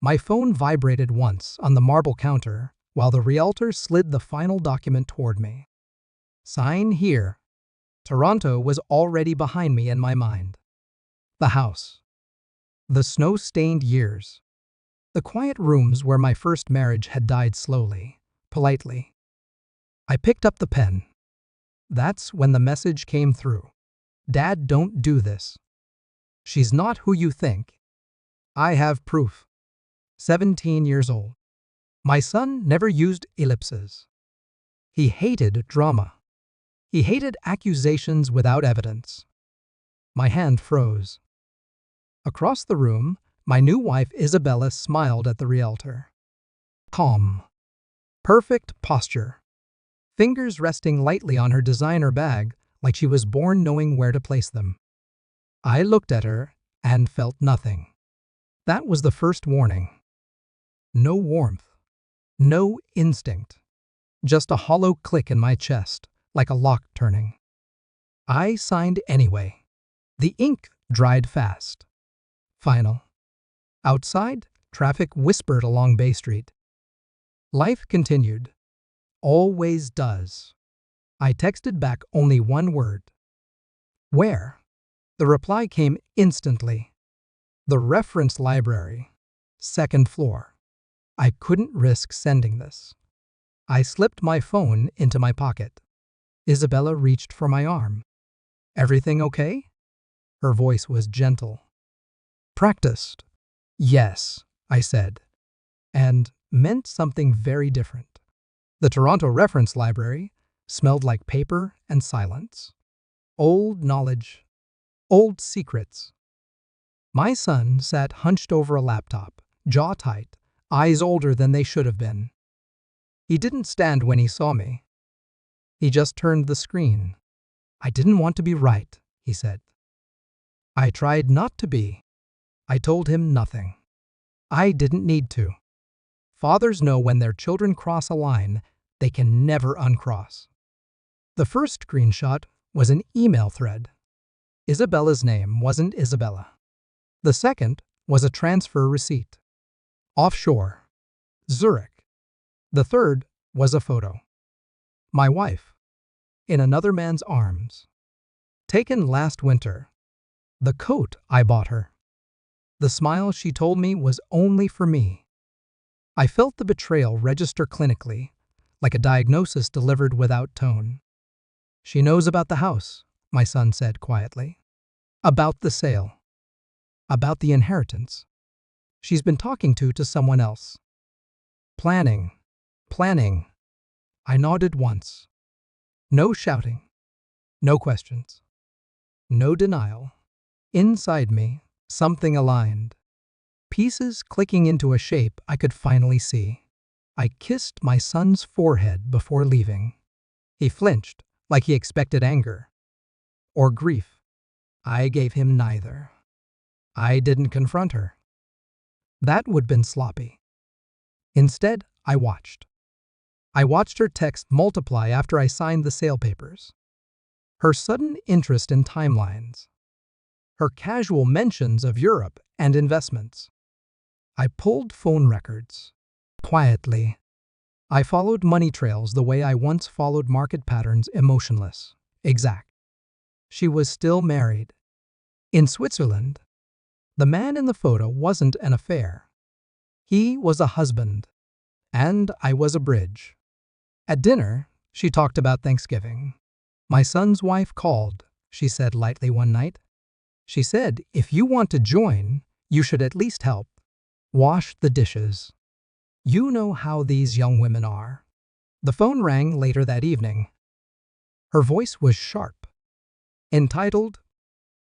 My phone vibrated once on the marble counter while the realtor slid the final document toward me. Sign here. Toronto was already behind me in my mind. The house. The snow-stained years. The quiet rooms where my first marriage had died slowly, politely. I picked up the pen. That's when the message came through. Dad, don't do this. She's not who you think. I have proof. 17 years old. My son never used ellipses. He hated drama. He hated accusations without evidence. My hand froze. Across the room, my new wife Isabella smiled at the realtor. Calm. Perfect posture. Fingers resting lightly on her designer bag like she was born knowing where to place them. I looked at her and felt nothing. That was the first warning. No warmth. No instinct. Just a hollow click in my chest, like a lock turning. I signed anyway. The ink dried fast. Final. Outside, traffic whispered along Bay Street. Life continued. Always does. I texted back only one word. Where? The reply came instantly. The reference library. Second floor. I couldn't risk sending this. I slipped my phone into my pocket. Isabella reached for my arm. Everything okay? Her voice was gentle. Practiced. Yes, I said, and meant something very different. The Toronto Reference Library smelled like paper and silence. Old knowledge. Old secrets. My son sat hunched over a laptop, jaw tight, eyes older than they should have been. He didn't stand when he saw me. He just turned the screen. I didn't want to be right, he said. I tried not to be. I told him nothing. I didn't need to. Fathers know when their children cross a line they can never uncross. The first screenshot was an email thread. Isabella's name wasn't Isabella. The second was a transfer receipt. Offshore. Zurich. The third was a photo. My wife. In another man's arms. Taken last winter. The coat I bought her. The smile she told me was only for me. I felt the betrayal register clinically, like a diagnosis delivered without tone. She knows about the house, my son said quietly. About the sale. About the inheritance. She's been talking to someone else. Planning. I nodded once. No shouting. No questions. No denial. Inside me, something aligned. Pieces clicking into a shape I could finally see. I kissed my son's forehead before leaving. He flinched, like he expected anger. Or grief. I gave him neither. I didn't confront her. That would have been sloppy. Instead, I watched. I watched her text multiply after I signed the sale papers. Her sudden interest in timelines. Her casual mentions of Europe and investments. I pulled phone records. Quietly. I followed money trails the way I once followed market patterns, emotionless, exact. She was still married. In Switzerland. The man in the photo wasn't an affair. He was a husband. And I was a bridge. At dinner, she talked about Thanksgiving. My son's wife called, she said lightly one night. She said, if you want to join, you should at least help. Wash the dishes. You know how these young women are. The phone rang later that evening. Her voice was sharp. Entitled,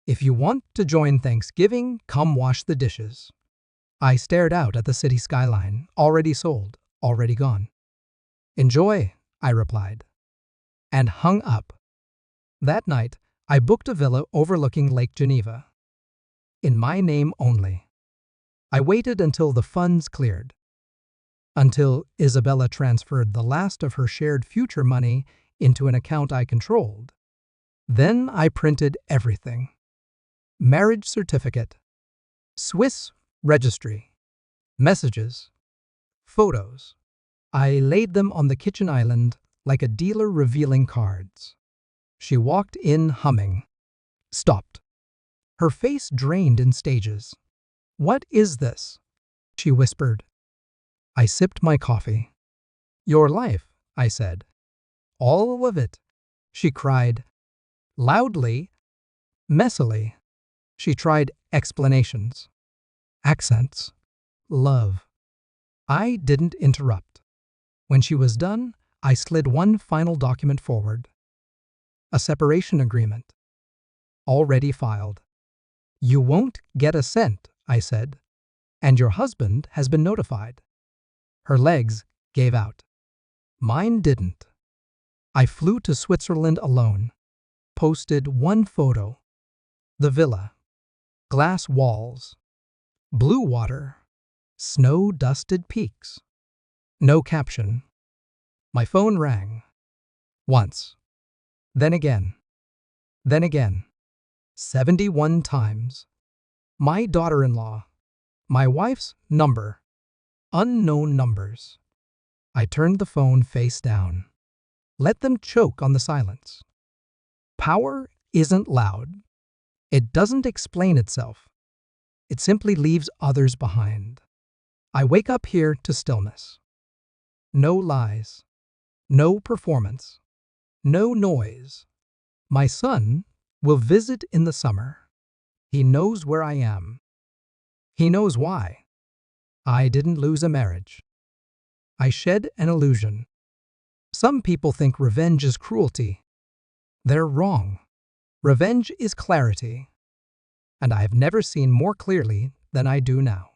If you want to join Thanksgiving, come wash the dishes. I stared out at the city skyline, already sold, already gone. Enjoy, I replied. And hung up. That night, I booked a villa overlooking Lake Geneva. In my name only. I waited until the funds cleared. Until Isabella transferred the last of her shared future money into an account I controlled. Then I printed everything. Marriage certificate. Swiss registry. Messages. Photos. I laid them on the kitchen island like a dealer revealing cards. She walked in humming. Stopped. Her face drained in stages. "What is this?" she whispered. I sipped my coffee. "Your life," I said. "All of it," she cried. Loudly, messily, she tried explanations, accents, love. I didn't interrupt. When she was done, I slid one final document forward. A separation agreement. Already filed. "You won't get a cent," I said, "and your husband has been notified." Her legs gave out. Mine didn't. I flew to Switzerland alone, posted one photo. The villa. Glass walls. Blue water. Snow-dusted peaks. No caption. My phone rang. Once. Then again. Then again. 71 times. My daughter-in-law. My wife's number. Unknown numbers. I turned the phone face down. Let them choke on the silence. Power isn't loud. It doesn't explain itself. It simply leaves others behind. I wake up here to stillness. No lies. No performance. No noise. My son will visit in the summer. He knows where I am. He knows why. I didn't lose a marriage. I shed an illusion. Some people think revenge is cruelty. They're wrong. Revenge is clarity. And I've never seen more clearly than I do now.